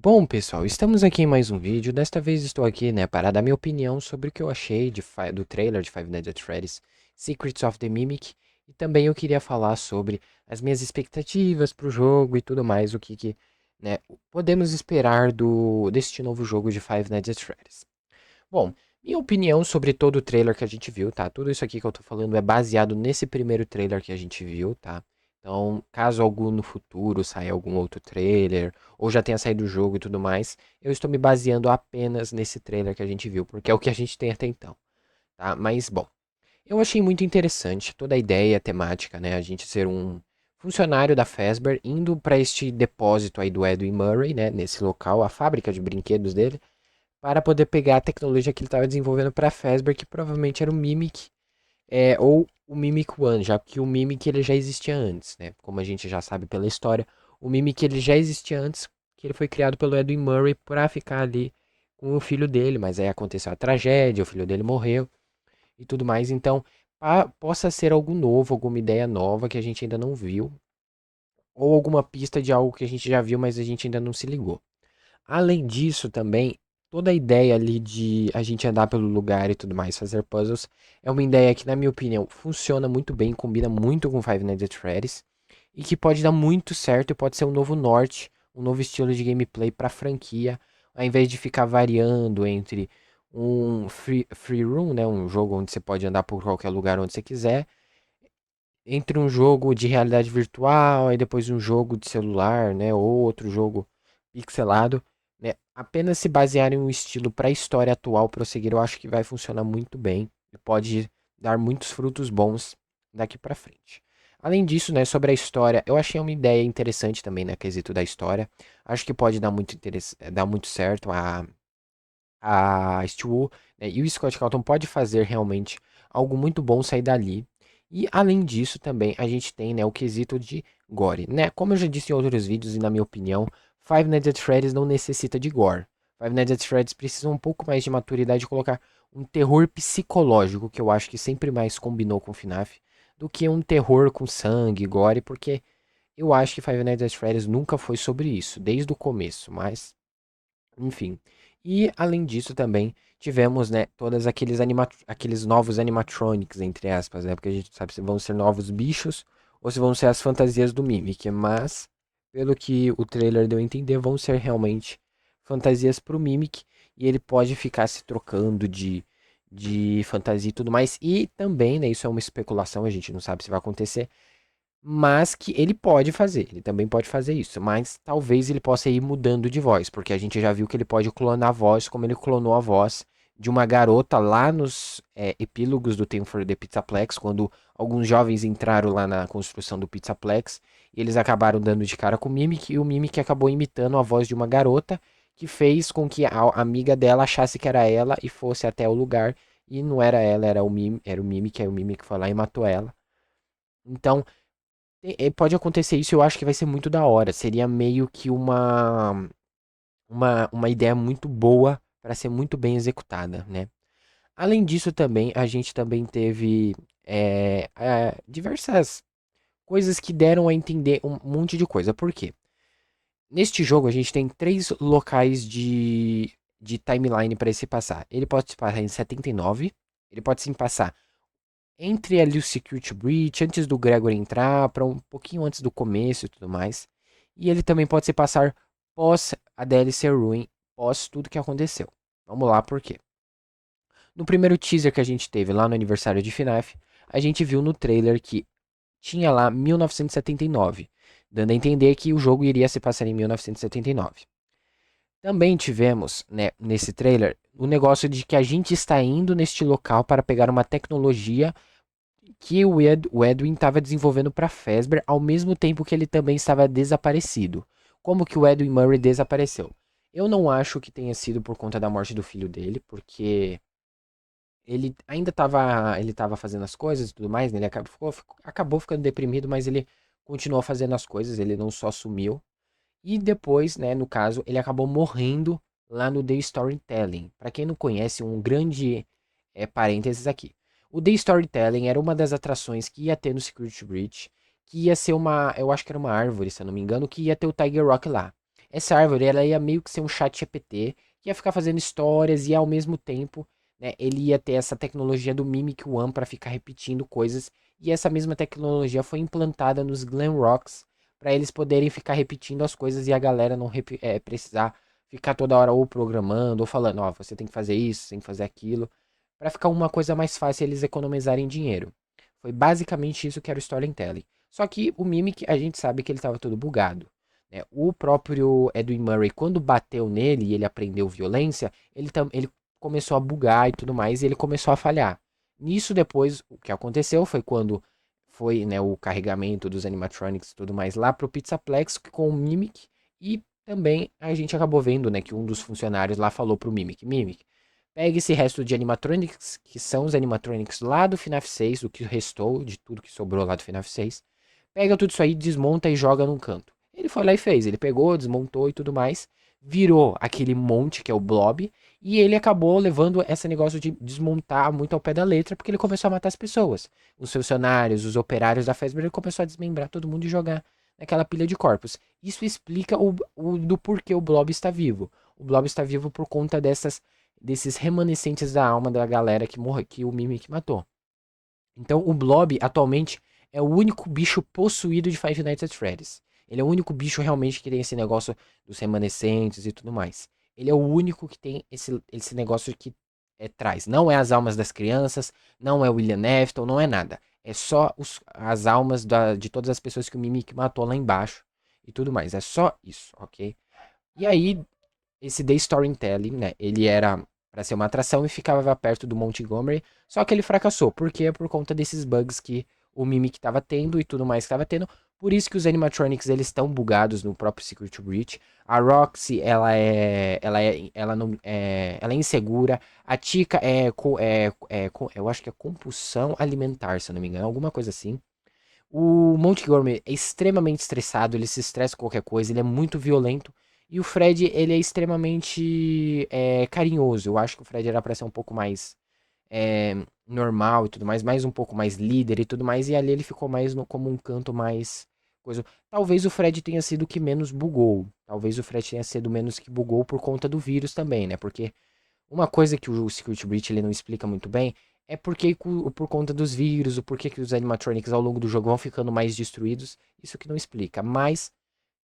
Bom, pessoal, estamos aqui em mais um vídeo. Desta vez estou aqui, né, para dar minha opinião sobre o que eu achei do trailer de Five Nights at Freddy's Secrets of the Mimic. E também eu queria falar sobre as minhas expectativas para o jogo e tudo mais, né, podemos esperar deste novo jogo de Five Nights at Freddy's. Bom, minha opinião sobre todo o trailer que a gente viu, tá? Tudo isso aqui que eu tô falando é baseado nesse primeiro trailer que a gente viu, tá? Então, caso algum no futuro saia algum outro trailer, ou já tenha saído o jogo e tudo mais, eu estou me baseando apenas nesse trailer que a gente viu, porque é o que a gente tem até então, tá? Mas, bom, eu achei muito interessante toda a ideia, a temática, né? A gente ser um funcionário da Fazbear indo para este depósito aí do Edwin Murray, né? Nesse local, a fábrica de brinquedos dele para poder pegar a tecnologia que ele estava desenvolvendo para a Fazbear, que provavelmente era o Mimic, ou o Mimic One, já que o Mimic ele já existia antes, né? Como a gente já sabe pela história, o Mimic ele já existia antes, que ele foi criado pelo Edwin Murray para ficar ali com o filho dele, mas aí aconteceu a tragédia, o filho dele morreu e tudo mais, então possa ser algo novo, alguma ideia nova que a gente ainda não viu, ou alguma pista de algo que a gente já viu, mas a gente ainda não se ligou. Além disso, também, toda a ideia ali de a gente andar pelo lugar e tudo mais, fazer puzzles, é uma ideia que, na minha opinião, funciona muito bem, combina muito com Five Nights at Freddy's, e que pode dar muito certo e pode ser um novo norte, um novo estilo de gameplay para a franquia, ao invés de ficar variando entre um free room, né, um jogo onde você pode andar por qualquer lugar onde você quiser, entre um jogo de realidade virtual e depois um jogo de celular, né, ou outro jogo pixelado, né, apenas se basear em um estilo para a história atual prosseguir, eu acho que vai funcionar muito bem e pode dar muitos frutos bons daqui para frente. Além disso, né, sobre a história, eu achei uma ideia interessante também, né, quesito da história. Acho que pode dar dar muito certo a Stu, né, e o Scott Calton pode fazer realmente algo muito bom sair dali. E além disso também a gente tem, né, o quesito de gore, né? Como eu já disse em outros vídeos e na minha opinião, Five Nights at Freddy's não necessita de gore. Five Nights at Freddy's precisa um pouco mais de maturidade de colocar um terror psicológico, que eu acho que sempre mais combinou com o FNAF, do que um terror com sangue, gore, porque eu acho que Five Nights at Freddy's nunca foi sobre isso, desde o começo, mas enfim. E além disso também tivemos, né, todos aqueles novos animatronics, entre aspas, né? Porque a gente não sabe se vão ser novos bichos ou se vão ser as fantasias do Mimic, mas pelo que o trailer deu a entender, vão ser realmente fantasias pro Mimic e ele pode ficar se trocando de fantasia e tudo mais. E também, né, isso é uma especulação, a gente não sabe se vai acontecer, mas que ele pode fazer, ele também pode fazer isso, mas talvez ele possa ir mudando de voz, porque a gente já viu que ele pode clonar a voz, como ele clonou a voz de uma garota lá nos epílogos do Time for the Pizzaplex, quando alguns jovens entraram lá na construção do Pizzaplex, e eles acabaram dando de cara com o Mimic, e o Mimic acabou imitando a voz de uma garota, que fez com que a amiga dela achasse que era ela e fosse até o lugar, e não era ela, era o Mimic, aí o Mimic foi lá e matou ela. Então, pode acontecer isso, eu acho que vai ser muito da hora. Seria meio que uma ideia muito boa para ser muito bem executada, né? Além disso, também, a gente também teve diversas coisas que deram a entender um monte de coisa. Por quê? Neste jogo, a gente tem três locais de timeline para se passar. Ele pode se passar em 79, ele pode se passar entre ali o Security Breach, antes do Gregory entrar, para um pouquinho antes do começo e tudo mais. E ele também pode se passar pós a DLC Ruin, pós tudo que aconteceu. Vamos lá, por quê? No primeiro teaser que a gente teve lá no aniversário de FNAF, a gente viu no trailer que tinha lá 1979, dando a entender que o jogo iria se passar em 1979. Também tivemos, né, nesse trailer, o negócio de que a gente está indo neste local para pegar uma tecnologia que o Edwin estava desenvolvendo para Fazbear ao mesmo tempo que ele também estava desaparecido. Como que o Edwin Murray desapareceu? Eu não acho que tenha sido por conta da morte do filho dele, porque ele ainda estava fazendo as coisas e tudo mais, né? Ele acabou ficando deprimido, mas ele continuou fazendo as coisas, ele não só sumiu. E depois, né, no caso, ele acabou morrendo lá no The Storytelling. Para quem não conhece, um grande parênteses aqui. O The Storytelling era uma das atrações que ia ter no Security Breach, que ia ser uma, eu acho que era uma árvore, se eu não me engano, que ia ter o Tiger Rock lá. essa árvore, ela ia meio que ser um chat GPT, que ia ficar fazendo histórias e ao mesmo tempo, né, ele ia ter essa tecnologia do Mimic One para ficar repetindo coisas. E essa mesma tecnologia foi implantada nos Glen Rocks para eles poderem ficar repetindo as coisas e a galera não precisar ficar toda hora ou programando ou falando, ó, você tem que fazer isso, tem que fazer aquilo, para ficar uma coisa mais fácil eles economizarem dinheiro. Foi basicamente isso que era o storytelling. Só que o Mimic, a gente sabe que ele estava todo bugado, né? O próprio Edwin Murray, quando bateu nele e ele aprendeu violência, ele começou a bugar e tudo mais, e ele começou a falhar. Nisso depois, o que aconteceu foi quando foi, né, o carregamento dos animatronics e tudo mais lá pro Pizzaplex com o Mimic, e também a gente acabou vendo, né, que um dos funcionários lá falou pro Mimic, Mimic, pega esse resto de animatronics, que são os animatronics lá do FNAF 6, o que restou de tudo que sobrou lá do FNAF 6, pega tudo isso aí, desmonta e joga num canto. Ele foi lá e fez, ele pegou, desmontou e tudo mais, virou aquele monte que é o Blob, e ele acabou levando esse negócio de desmontar muito ao pé da letra, porque ele começou a matar as pessoas. Os funcionários, os operários da Fazbear, ele começou a desmembrar todo mundo e jogar naquela pilha de corpos. Isso explica do porquê o Blob está vivo. O Blob está vivo por conta desses remanescentes da alma da galera que o Mimic matou. Então o Blob atualmente é o único bicho possuído de Five Nights at Freddy's. Ele é o único bicho realmente que tem esse negócio dos remanescentes e tudo mais. Ele é o único que tem esse negócio que traz. Não é as almas das crianças, não é o William Afton, não é nada. É só as almas de todas as pessoas que o Mimic matou lá embaixo e tudo mais. É só isso, ok? E aí, esse The Storytelling, né? Ele era para ser uma atração e ficava perto do Montgomery, só que ele fracassou. Por quê? Por conta desses bugs que o Mimic estava tendo e tudo mais que estava tendo. Por isso que os animatronics eles estão bugados no próprio Secret Breach. A Roxy, ela é insegura. A Tika eu acho que é compulsão alimentar, se eu não me engano, alguma coisa assim. O Montgomery é extremamente estressado, ele se estressa com qualquer coisa, ele é muito violento. E o Fred, ele é extremamente carinhoso. Eu acho que o Fred era pra ser um pouco mais normal e tudo mais um pouco mais líder e tudo mais. E ali ele ficou mais como um canto mais coisa. Talvez o Fred tenha sido o que menos bugou. Talvez o Fred tenha sido menos que bugou por conta do vírus também, né? Porque uma coisa que o Secret Breach ele não explica muito bem é por conta dos vírus, o porquê que os animatronics ao longo do jogo vão ficando mais destruídos. Isso que não explica. Mas,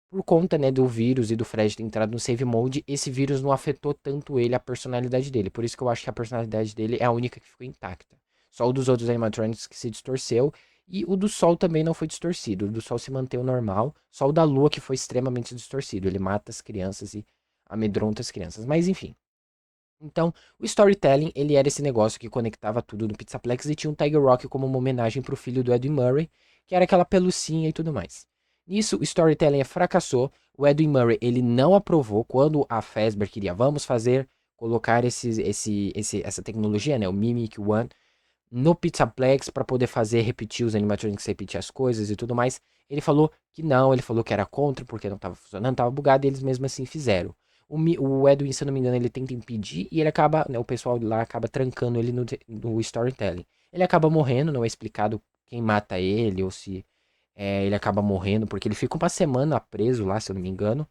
por conta, né, do vírus e do Fred ter entrado no save mode, esse vírus não afetou tanto ele, a personalidade dele. Por isso que eu acho que a personalidade dele é a única que ficou intacta. Só o dos outros animatronics que se distorceu. E o do Sol também não foi distorcido. O do Sol se manteve normal. Só o da Lua que foi extremamente distorcido. Ele mata as crianças e amedronta as crianças. Mas enfim. Então, o storytelling, ele era esse negócio que conectava tudo no Pizzaplex e tinha um Tiger Rock como uma homenagem pro filho do Edwin Murray, que era aquela pelucinha e tudo mais. Nisso, o storytelling fracassou. O Edwin Murray, ele não aprovou quando a Fazbear queria, vamos fazer, colocar essa tecnologia, né, o Mimic One, no Pizzaplex para poder fazer, repetir os animatronics, repetir as coisas e tudo mais. Ele falou que não, ele falou que era contra porque não estava funcionando, estava bugado e eles mesmo assim fizeram. O Edwin, se eu não me engano, ele tenta impedir e ele acaba, né, o pessoal lá acaba trancando ele no storytelling. Ele acaba morrendo, não é explicado quem mata ele ou se ele acaba morrendo, porque ele fica uma semana preso lá, se eu não me engano.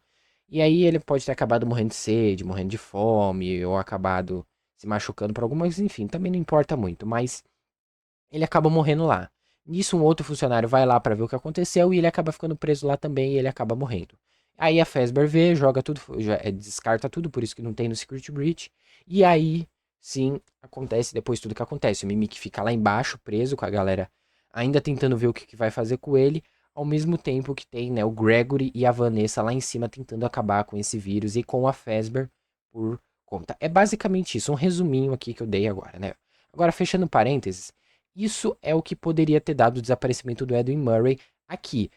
E aí ele pode ter acabado morrendo de sede, morrendo de fome, ou acabado se machucando por alguma coisa, enfim, também não importa muito, mas ele acaba morrendo lá. Nisso, um outro funcionário vai lá pra ver o que aconteceu e ele acaba ficando preso lá também e ele acaba morrendo. Aí a Fazbear vê, joga tudo, descarta tudo, por isso que não tem no Secret Breach. E aí, sim, acontece depois tudo que acontece. O Mimic fica lá embaixo, preso, com a galera ainda tentando ver o que vai fazer com ele, ao mesmo tempo que tem, né, o Gregory e a Vanessa lá em cima tentando acabar com esse vírus e com a Fazbear por conta. É basicamente isso, um resuminho aqui que eu dei agora, né? Agora, fechando parênteses, isso é o que poderia ter dado o desaparecimento do Edwin Murray aqui.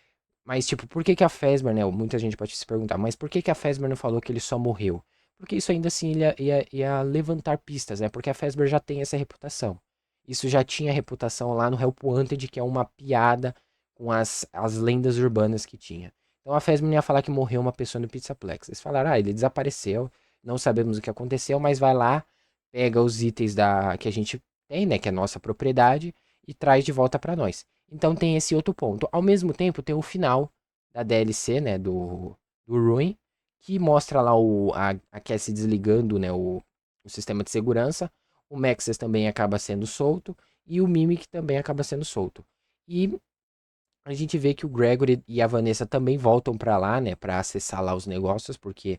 Mas, tipo, por que que a Fazbear, né? Muita gente pode se perguntar, mas por que que a Fazbear não falou que ele só morreu? Porque isso ainda assim ia levantar pistas, né? Porque a Fazbear já tem essa reputação. Isso já tinha reputação lá no Help Wanted, que é uma piada com as lendas urbanas que tinha. Então a Fazbear não ia falar que morreu uma pessoa no Pizzaplex. Eles falaram, ele desapareceu, não sabemos o que aconteceu, mas vai lá, pega os itens que a gente tem, né, que é nossa propriedade, e traz de volta para nós. Então tem esse outro ponto. Ao mesmo tempo, tem o final da DLC, né, do Ruin, que mostra lá a Cassie desligando, né, o sistema de segurança. O Maxis também acaba sendo solto e o Mimic também acaba sendo solto. E a gente vê que o Gregory e a Vanessa também voltam pra lá, né, pra acessar lá os negócios, porque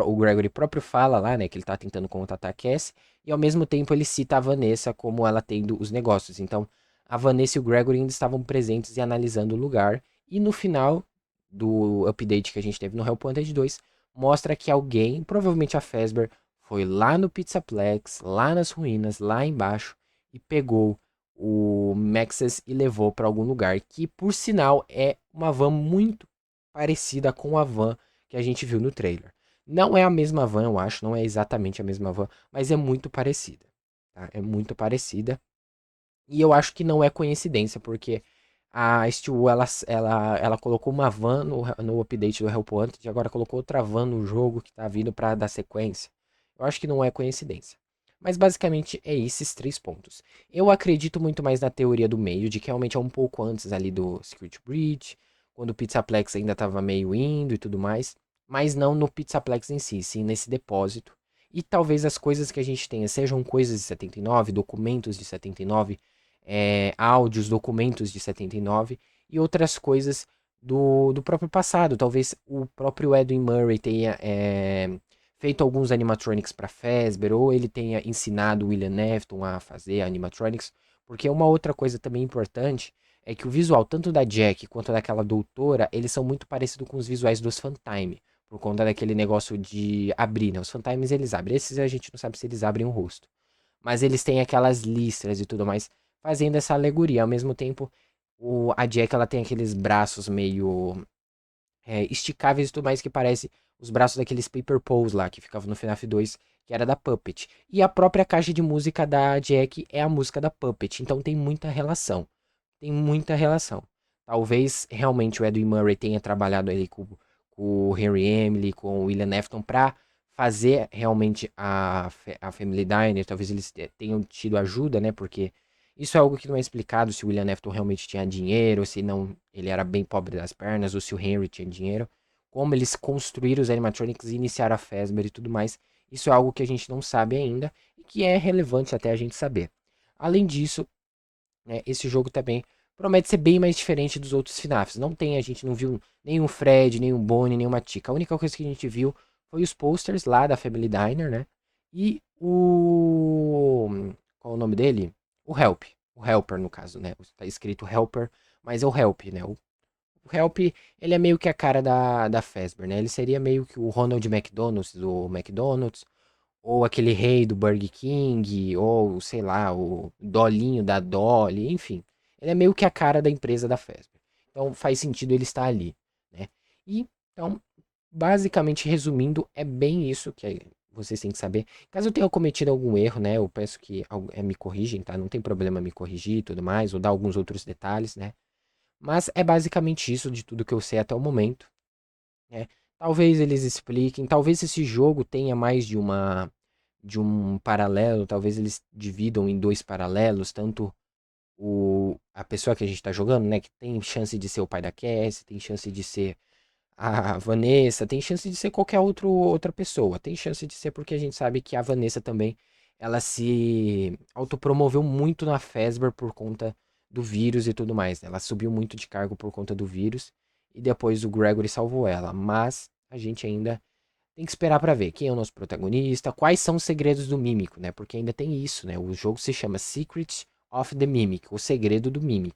o Gregory próprio fala lá, né, que ele tá tentando contatar a Cassie, e ao mesmo tempo ele cita a Vanessa como ela tendo os negócios. Então, a Vanessa e o Gregory ainda estavam presentes e analisando o lugar, e no final do update que a gente teve no Hellpointed 2, mostra que alguém, provavelmente a Fazbear, foi lá no Pizzaplex, lá nas ruínas, lá embaixo, e pegou o Maxis e levou para algum lugar, que por sinal é uma van muito parecida com a van que a gente viu no trailer. Não é a mesma van, eu acho, não é exatamente a mesma van, mas é muito parecida. Tá? É muito parecida. E eu acho que não é coincidência, porque a Steel ela colocou uma van no update do Hellpoint e agora colocou outra van no jogo que tá vindo para dar sequência. Eu acho que não é coincidência. Mas basicamente é esses três pontos. Eu acredito muito mais na teoria do meio, de que realmente é um pouco antes ali do Secret Breach, quando o Pizzaplex ainda tava meio indo e tudo mais. Mas não no Pizzaplex em si, sim nesse depósito. E talvez as coisas que a gente tenha sejam coisas de 79, documentos de 79, áudios, documentos de 79 e outras coisas do próprio passado. Talvez o próprio Edwin Murray tenha feito alguns animatronics para Fazbear, ou ele tenha ensinado o William Afton a fazer animatronics, porque uma outra coisa também importante é que o visual, tanto da Jack quanto daquela doutora, eles são muito parecidos com os visuais dos Fantime, por conta daquele negócio de abrir, né? Os Fantimes eles abrem, esses a gente não sabe se eles abrem o rosto. Mas eles têm aquelas listras e tudo mais, fazendo essa alegoria. Ao mesmo tempo, a Jack ela tem aqueles braços meio esticáveis e tudo mais, que parece os braços daqueles Paper Pose lá, que ficavam no FNAF 2, que era da Puppet. E a própria caixa de música da Jack é a música da Puppet, então tem muita relação. Tem muita relação. Talvez realmente o Edwin Murray tenha trabalhado ali com o Henry Emily, com o William Afton pra fazer realmente a Family Diner. Talvez eles tenham tido ajuda, né? Porque isso é algo que não é explicado se o William Afton realmente tinha dinheiro, se não ele era bem pobre das pernas, ou se o Henry tinha dinheiro. Como eles construíram os animatronics e iniciaram a Fazbear e tudo mais. Isso é algo que a gente não sabe ainda e que é relevante até a gente saber. Além disso, né, esse jogo também promete ser bem mais diferente dos outros FNAFs. Não tem, a gente não viu nenhum Fred, nenhum Bonnie, nenhuma Chica. A única coisa que a gente viu foi os posters lá da Family Diner, né? E o. Qual é o nome dele? O Help. O Helper, no caso, né? Tá escrito Helper, mas é o Help, né? O Help, ele é meio que a cara da Fazbear, né? Ele seria meio que o Ronald McDonald's do McDonald's, ou aquele rei do Burger King, ou sei lá, o Dolinho da Dolly, enfim. Ele é meio que a cara da empresa da Fazbear. Então faz sentido ele estar ali, né? E então, basicamente resumindo, é bem isso que vocês têm que saber. Caso eu tenha cometido algum erro, né, eu peço que me corrigem, tá? Não tem problema me corrigir e tudo mais, ou dar alguns outros detalhes, né? Mas é basicamente isso de tudo que eu sei até o momento, né? Talvez eles expliquem, talvez esse jogo tenha mais de um paralelo, talvez eles dividam em dois paralelos, tanto a pessoa que a gente tá jogando, né, que tem chance de ser o pai da Cassie, tem chance de ser a Vanessa, tem chance de ser qualquer outra pessoa, tem chance de ser porque a gente sabe que a Vanessa também, ela se autopromoveu muito na Fazbear por conta do vírus e tudo mais, né? Ela subiu muito de cargo por conta do vírus e depois o Gregory salvou ela, mas a gente ainda tem que esperar pra ver quem é o nosso protagonista, quais são os segredos do Mímico, né? Porque ainda tem isso, né? O jogo se chama Secret of the Mimic, o segredo do Mimic.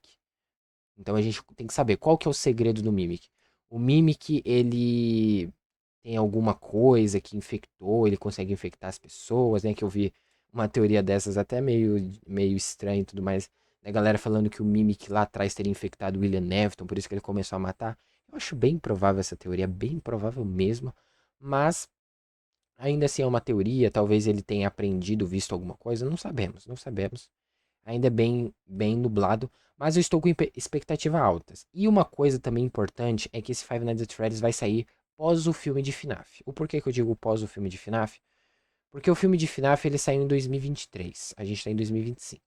Então a gente tem que saber qual que é o segredo do Mimic. O Mimic, ele tem alguma coisa que infectou, ele consegue infectar as pessoas, né? Que eu vi uma teoria dessas até meio estranha e tudo mais. Da galera falando que o Mimic lá atrás teria infectado o William Afton, por isso que ele começou a matar. Eu acho bem provável essa teoria, bem provável mesmo. Mas ainda assim é uma teoria, talvez ele tenha aprendido, visto alguma coisa, não sabemos, não sabemos. Ainda é bem nublado, mas eu estou com expectativa altas. E uma coisa também importante é que esse Five Nights at Freddy's vai sair pós o filme de FNAF. O porquê que eu digo pós o filme de FNAF? Porque o filme de FNAF ele saiu em 2023, a gente está em 2025.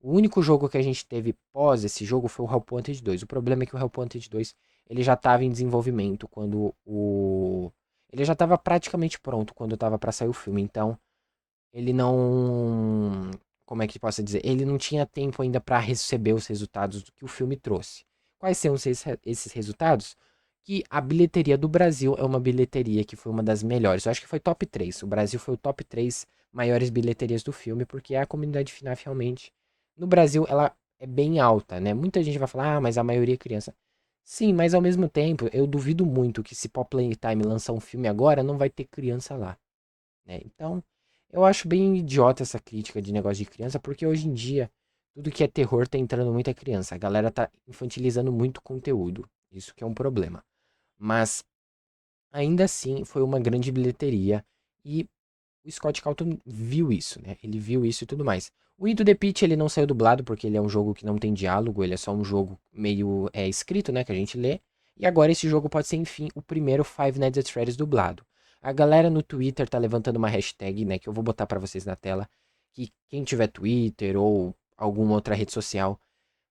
O único jogo que a gente teve pós esse jogo foi o Hellpointed 2. O problema é que o Hellpointed 2 ele já estava em desenvolvimento quando ele já estava praticamente pronto quando estava para sair o filme, então ele não, como é que posso dizer? Ele não tinha tempo ainda para receber os resultados do que o filme trouxe. Quais são esses resultados? Que a bilheteria do Brasil é uma bilheteria que foi uma das melhores. Eu acho que foi top 3. O Brasil foi o top 3 maiores bilheterias do filme, porque a comunidade FNAF realmente, no Brasil, ela é bem alta, né? Muita gente vai falar, ah, mas a maioria é criança. Sim, mas ao mesmo tempo, eu duvido muito que se Pop Playtime lançar um filme agora, não vai ter criança lá, né? Então, eu acho bem idiota essa crítica de negócio de criança, porque hoje em dia, tudo que é terror tá entrando muita criança. A galera tá infantilizando muito conteúdo. Isso que é um problema. Mas, ainda assim, foi uma grande bilheteria. E o Scott Calton viu isso, né? Ele viu isso e tudo mais. O Into the Pitch, ele não saiu dublado, porque ele é um jogo que não tem diálogo, ele é só um jogo meio escrito, né? Que a gente lê. E agora esse jogo pode ser, enfim, o primeiro Five Nights at Freddy's dublado. A galera no Twitter tá levantando uma hashtag, né? Que eu vou botar pra vocês na tela. Que quem tiver Twitter ou alguma outra rede social,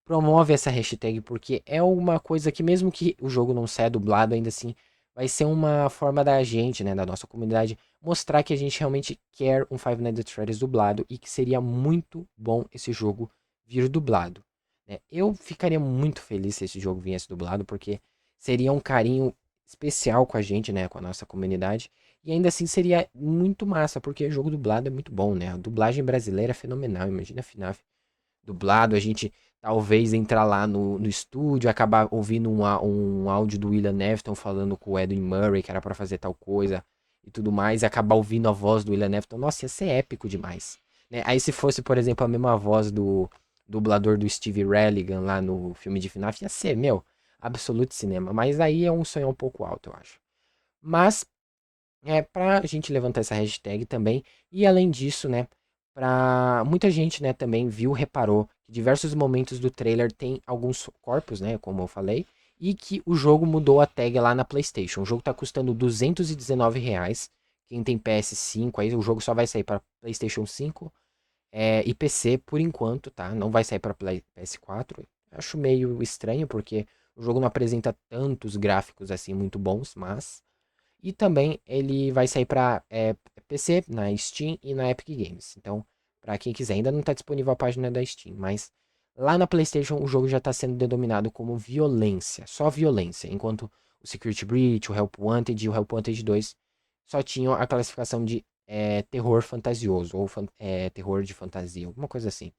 promove essa hashtag, porque é uma coisa que, mesmo que o jogo não saia dublado, ainda assim, vai ser uma forma da gente, né, da nossa comunidade, mostrar que a gente realmente quer um Five Nights at Freddy's dublado e que seria muito bom esse jogo vir dublado, né? Eu ficaria muito feliz se esse jogo viesse dublado, porque seria um carinho especial com a gente, né, com a nossa comunidade, e ainda assim seria muito massa, porque jogo dublado é muito bom, né? A dublagem brasileira é fenomenal, imagina a FNAF dublado, a gente talvez entrar lá no estúdio, acabar ouvindo um áudio do William Afton falando com o Edwin Murray, que era pra fazer tal coisa e tudo mais, e acabar ouvindo a voz do William Afton. Nossa, ia ser épico demais, né? Aí se fosse, por exemplo, a mesma voz do dublador do Steve Relligan lá no filme de FNAF, ia ser, meu, absoluto cinema. Mas aí é um sonho um pouco alto, eu acho. Mas pra gente levantar essa hashtag também. E além disso, né, pra muita gente, né, também viu, reparou que diversos momentos do trailer tem alguns corpos, né, como eu falei, e que o jogo mudou a tag lá na PlayStation. O jogo tá custando R$ 219. Quem tem PS5, aí o jogo só vai sair para PlayStation 5 e PC por enquanto, tá? Não vai sair para PS4. Acho meio estranho porque o jogo não apresenta tantos gráficos assim muito bons, mas e também ele vai sair para PC, na Steam e na Epic Games. Então, para quem quiser, ainda não está disponível a página da Steam, mas lá na PlayStation o jogo já está sendo denominado como violência, só violência, enquanto o Security Breach, o Help Wanted e o Help Wanted 2 só tinham a classificação de terror fantasioso ou terror de fantasia, alguma coisa assim.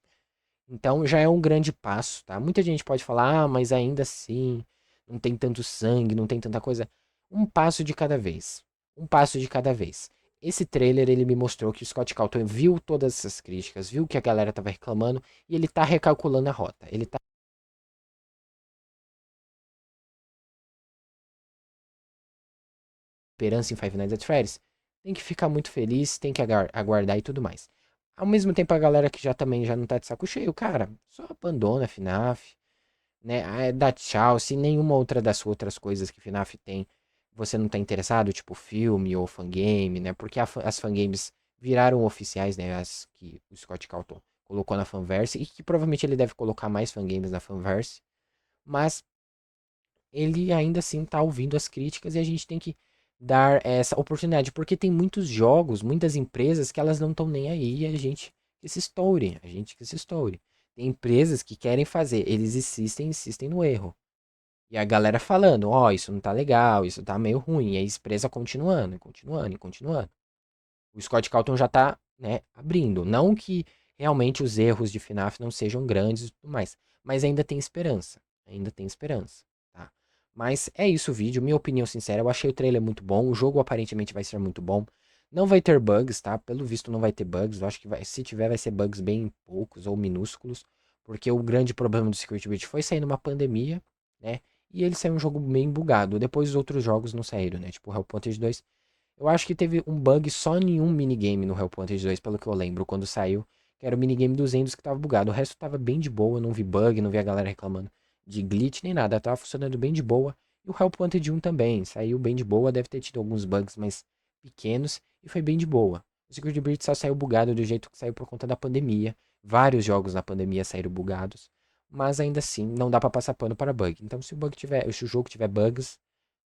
Então já é um grande passo, tá? Muita gente pode falar, ah, mas ainda assim, não tem tanto sangue, não tem tanta coisa. Um passo de cada vez. Um passo de cada vez. Esse trailer, ele me mostrou que o Scott Calton viu todas essas críticas, viu que a galera tava reclamando e ele tá recalculando a rota. Ele tá esperança em Five Nights at Freddy's. Tem que ficar muito feliz, tem que aguardar e tudo mais. Ao mesmo tempo, a galera que já também já não tá de saco cheio, cara, só abandona a FNAF, né? Dá tchau. Se nenhuma outra das outras coisas que FNAF tem, você não tá interessado, tipo filme ou fangame, né? Porque as fangames viraram oficiais, né? As que o Scott Calton colocou na fanverse e que provavelmente ele deve colocar mais fangames na fanverse. Mas ele ainda assim tá ouvindo as críticas e a gente tem que dar essa oportunidade, porque tem muitos jogos, muitas empresas que elas não estão nem aí e a gente que se estoure, a gente que se estoure. Tem empresas que querem fazer, eles insistem, insistem no erro. E a galera falando, ó, isso não tá legal, isso tá meio ruim. E a empresa continuando, continuando e continuando. O Scott Calton já tá, né, abrindo. Não que realmente os erros de FNAF não sejam grandes e tudo mais, mas ainda tem esperança. Ainda tem esperança, tá? Mas é isso o vídeo, minha opinião sincera, eu achei o trailer muito bom, o jogo aparentemente vai ser muito bom. Não vai ter bugs, tá? Pelo visto não vai ter bugs, eu acho que se tiver vai ser bugs bem poucos ou minúsculos, porque o grande problema do Security Breach foi sair numa pandemia, né? E ele saiu um jogo bem bugado. Depois os outros jogos não saíram, né? Tipo o Hellpointers 2 eu acho que teve um bug só em um minigame no Hellpointers 2, pelo que eu lembro, quando saiu, que era o minigame dos Endos que tava bugado. O resto tava bem de boa, não vi bug, não vi a galera reclamando de glitch nem nada, tava funcionando bem de boa. E o Hellpointed 1 também, saiu bem de boa, deve ter tido alguns bugs mais pequenos e foi bem de boa. O Secret Breach só saiu bugado do jeito que saiu por conta da pandemia. Vários jogos na pandemia saíram bugados, mas ainda assim não dá pra passar pano para bug. Então se o jogo tiver bugs,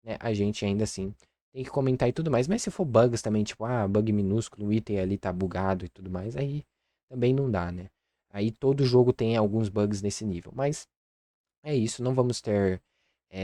né, a gente ainda assim tem que comentar e tudo mais. Mas se for bugs também, tipo, bug minúsculo, o item ali tá bugado e tudo mais, aí também não dá, né? Aí todo jogo tem alguns bugs nesse nível. Mas é isso, não vamos ter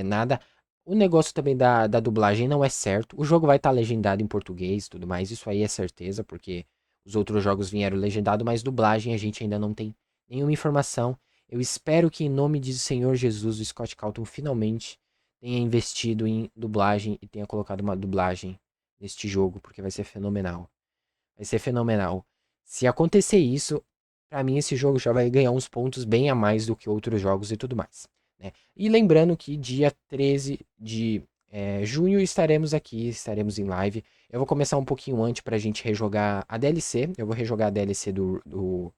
nada. O negócio também da dublagem não é certo. O jogo vai estar legendado em português e tudo mais, isso aí é certeza, porque os outros jogos vieram legendado, mas dublagem a gente ainda não tem nenhuma informação. Eu espero que, em nome de Senhor Jesus, o Scott Calton finalmente tenha investido em dublagem e tenha colocado uma dublagem neste jogo, porque vai ser fenomenal. Vai ser fenomenal. Se acontecer isso, pra mim esse jogo já vai ganhar uns pontos bem a mais do que outros jogos e tudo mais, né? E lembrando que dia 13 de junho estaremos aqui, estaremos em live. Eu vou começar um pouquinho antes pra gente rejogar a DLC. Eu vou rejogar a DLC do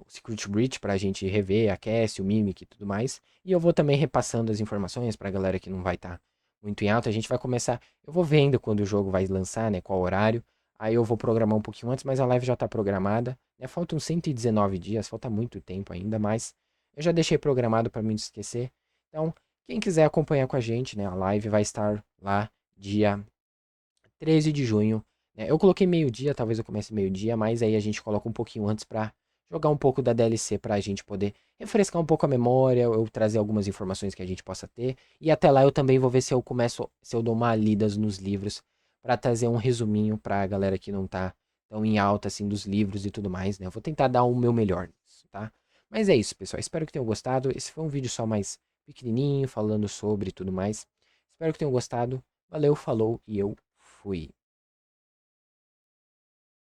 Secret Breach pra gente rever a Cassie, o Mimic e tudo mais. E eu vou também repassando as informações pra galera que não vai estar muito em alta. A gente vai começar. Eu vou vendo quando o jogo vai lançar, né? Qual horário. Aí eu vou programar um pouquinho antes, mas a live já tá programada. Né, faltam 119 dias, falta muito tempo ainda, mas eu já deixei programado pra mim não esquecer. Então, quem quiser acompanhar com a gente, né? A live vai estar lá dia 13 de junho. Né? Eu coloquei meio-dia, talvez eu comece meio-dia, mas aí a gente coloca um pouquinho antes pra jogar um pouco da DLC pra gente poder refrescar um pouco a memória, eu trazer algumas informações que a gente possa ter. E até lá eu também vou ver se eu começo, se eu dou uma lidas nos livros pra trazer um resuminho pra galera que não tá tão em alta assim dos livros e tudo mais, né? Eu vou tentar dar o meu melhor nisso, tá? Mas é isso, pessoal. Espero que tenham gostado. Esse foi um vídeo só mais pequenininho, falando sobre tudo mais. Espero que tenham gostado. Valeu, falou e eu fui.